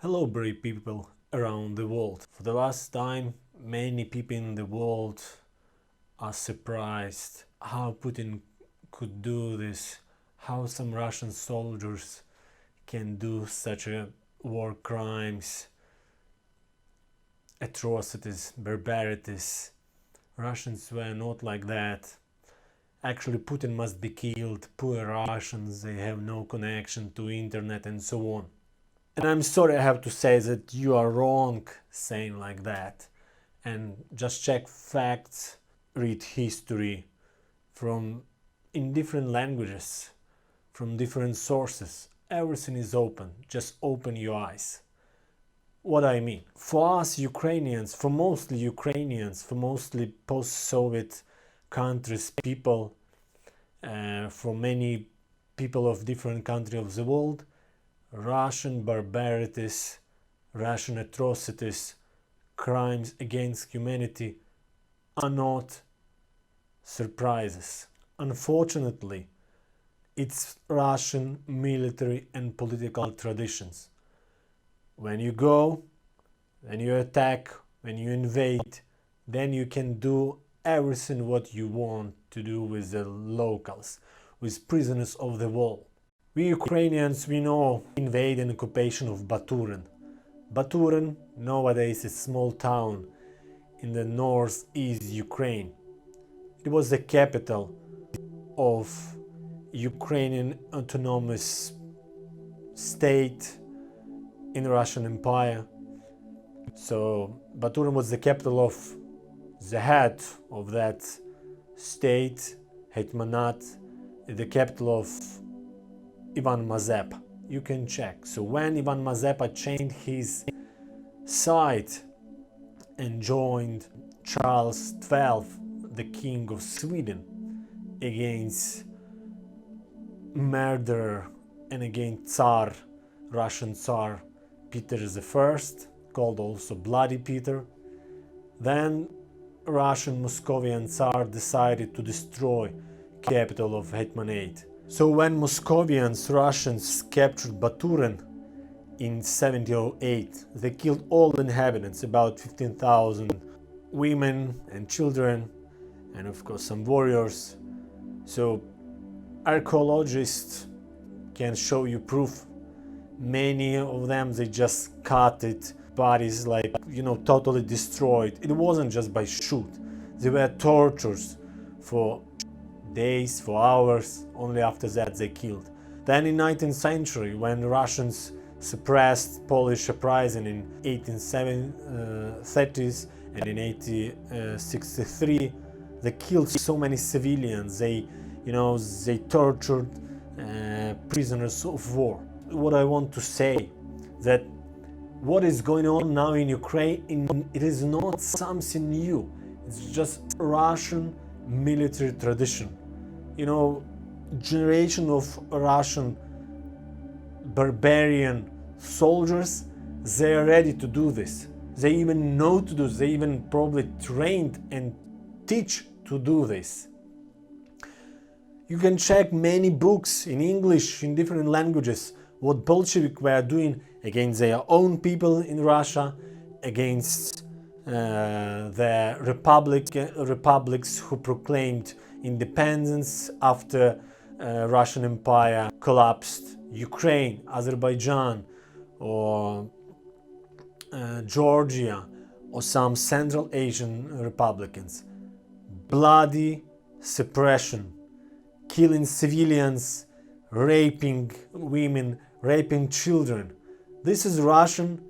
Hello, brave people around the world. For the last time, many people in the world are surprised how Putin could do this, how some Russian soldiers can do such a war crimes, atrocities, barbarities. Russians were not like that. Actually, Putin must be killed. Poor Russians, they have no connection to internet and so on. And I'm sorry I have to say that you are wrong saying like that. And just check facts, read history from in different languages, from different sources. Everything is open. Just open your eyes. What I mean, for us Ukrainians, for mostly post-Soviet countries, people, for many people of different countries of the world, Russian barbarities, Russian atrocities, crimes against humanity are not surprises. Unfortunately, it's Russian military and political traditions. When you go, when you attack, when you invade, then you can do everything what you want to do with the locals, with prisoners of the war. We Ukrainians, we know invade and occupation of Baturin. Baturin nowadays is a small town in the northeast Ukraine. It was the capital of Ukrainian autonomous state in Russian Empire. So Baturin was the capital of the head of that state, Hetmanat, the capital of Ivan Mazepa. You can check. So when Ivan Mazepa changed his side and joined Charles XII, the king of Sweden, against murderer and against Tsar, Russian Tsar Peter I, called also Bloody Peter, then Russian Moscovian Tsar decided to destroy capital of Hetmanate. So when Moscovians, Russians captured Baturin in 1708, they killed all inhabitants, about 15,000 women and children, and of course some warriors. So archaeologists can show you proof. Many of them, they just cut it, bodies like, totally destroyed. It wasn't just by shoot. They were tortures for days, for hours. Only after that they killed. Then in 19th century, when Russians suppressed Polish uprising in 1830s and in 1863, they killed so many civilians. They tortured prisoners of war. What I want to say, that what is going on now in Ukraine, it is not something new. It's just Russian military tradition. Generation of Russian barbarian soldiers, they are ready to do this. They even know to do this. They even probably trained and teach to do this. You can check many books in English, in different languages, what Bolsheviks were doing against their own people in Russia, against the republics who proclaimed independence after Russian Empire collapsed. Ukraine, Azerbaijan, or Georgia, or some Central Asian republicans. Bloody suppression, killing civilians, raping women, raping children. This is Russian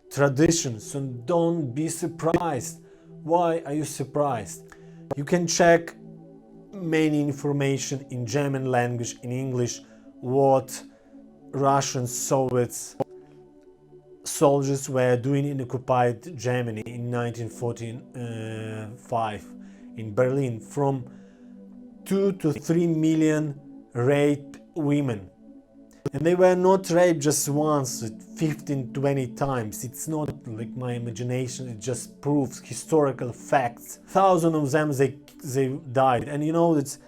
tradition, so don't be surprised. Why are you surprised? You can check many information in German language, in English, what Russian Soviet soldiers were doing in occupied Germany in 1945 in Berlin. From 2 to 3 million raped women. And they were not raped just once, 15, 20 times. It's not like my imagination, it just proves historical facts. Thousands of them, they died. And it's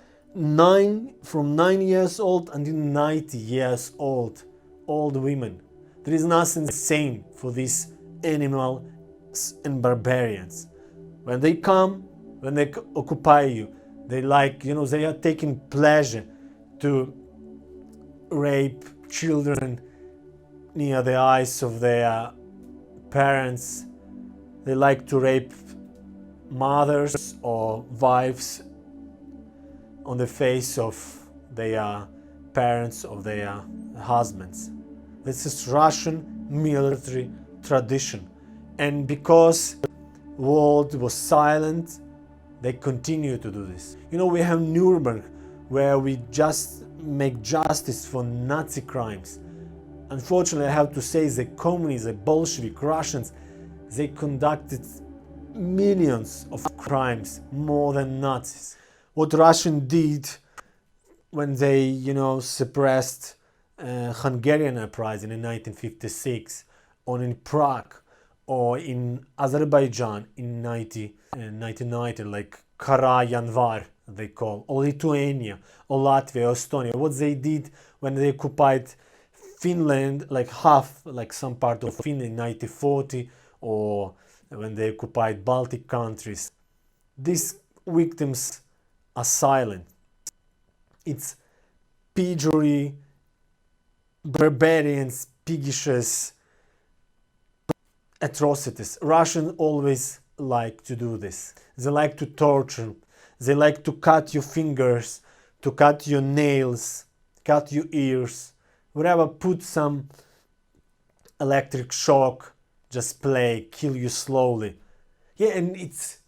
from 9 years old until 90 years old women. There is nothing sane for these animals and barbarians. When they come, when they occupy you, they they are taking pleasure to rape children near the eyes of their parents. They like to rape mothers or wives on the face of their parents or their husbands. This is Russian military tradition. And because world was silent, they continue to do this. We have Nuremberg, where we just make justice for Nazi crimes. Unfortunately, I have to say, the communists, the Bolshevik Russians, they conducted millions of crimes more than Nazis. What Russian did when they, suppressed Hungarian uprising in 1956, or in Prague, or in Azerbaijan in 1990, like Kara Yanvar, they call, or Lithuania, or Latvia, or Estonia. What they did when they occupied Finland, like some part of Finland in 1940, or when they occupied Baltic countries. These victims are silent. It's piggery, barbarians, piggishes, atrocities. Russians always like to do this. They like to torture. They like to cut your fingers, to cut your nails, cut your ears, whatever, put some electric shock, just play, kill you slowly. Yeah, and it's,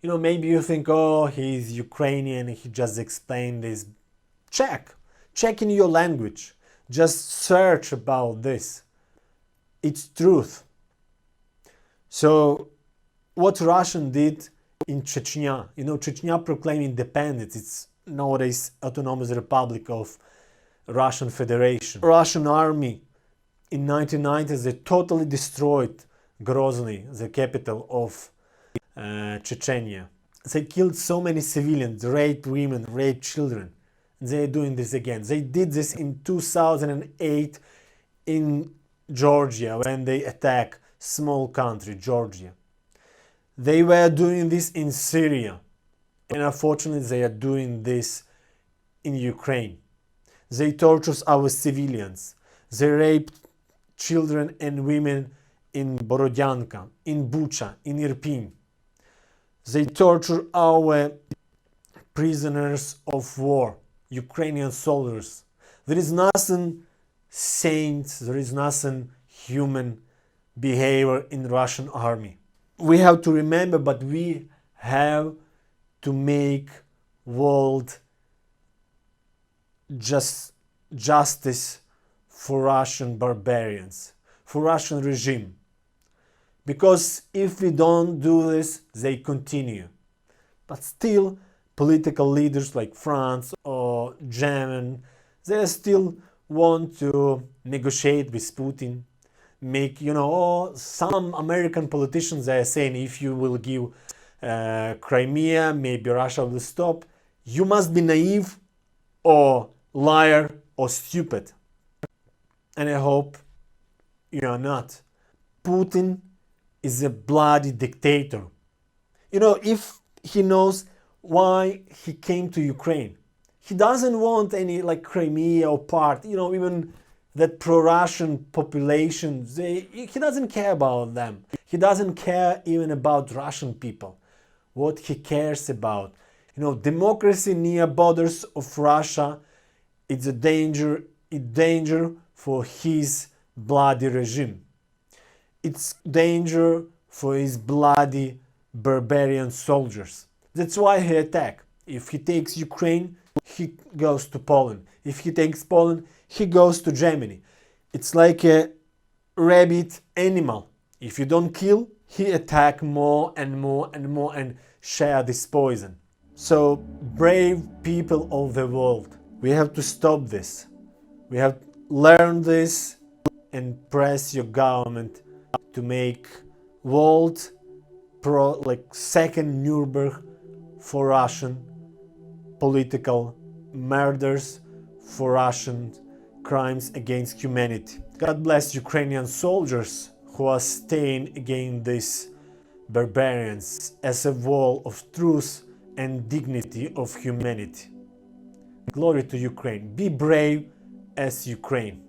maybe you think, oh, he's Ukrainian, he just explained this. Check in your language. Just search about this. It's truth. So, what Russian did in Chechnya, Chechnya proclaimed independence. It's nowadays Autonomous Republic of Russian Federation. Russian army in 1990s, they totally destroyed Grozny, the capital of Chechnya. They killed so many civilians, raped women, raped children. They're doing this again. They did this in 2008 in Georgia, when they attacked small country, Georgia. They were doing this in Syria. And unfortunately, they are doing this in Ukraine. They torture our civilians. They rape children and women in Borodyanka, in Bucha, in Irpin. They torture our prisoners of war, Ukrainian soldiers. There is nothing saint, there is nothing human behavior in Russian army. We have to remember, but we have to make world justice for Russian barbarians, for Russian regime. Because if we don't do this, they continue. But still, political leaders like France or German, they still want to negotiate with Putin. Make, some American politicians are saying, if you will give Crimea, maybe Russia will stop. You must be naive or liar or stupid. And I hope you are not. Putin is a bloody dictator. If he knows why he came to Ukraine, he doesn't want any Crimea or part, even that pro-Russian population, he doesn't care about them. He doesn't care even about Russian people. What he cares about, democracy near borders of Russia, it's a danger for his bloody regime. It's danger for his bloody barbarian soldiers. That's why he attacked. If he takes Ukraine, he goes to Poland. If he takes Poland, he goes to Germany. It's like a rabid animal. If you don't kill, he attacks more and more and more and share this poison. So, brave people of the world, we have to stop this. We have to learn this and press your government to make world second Nuremberg for Russian political murders, for Russian crimes against humanity. God bless Ukrainian soldiers who are staying against these barbarians as a wall of truth and dignity of humanity. Glory to Ukraine. Be brave as Ukraine.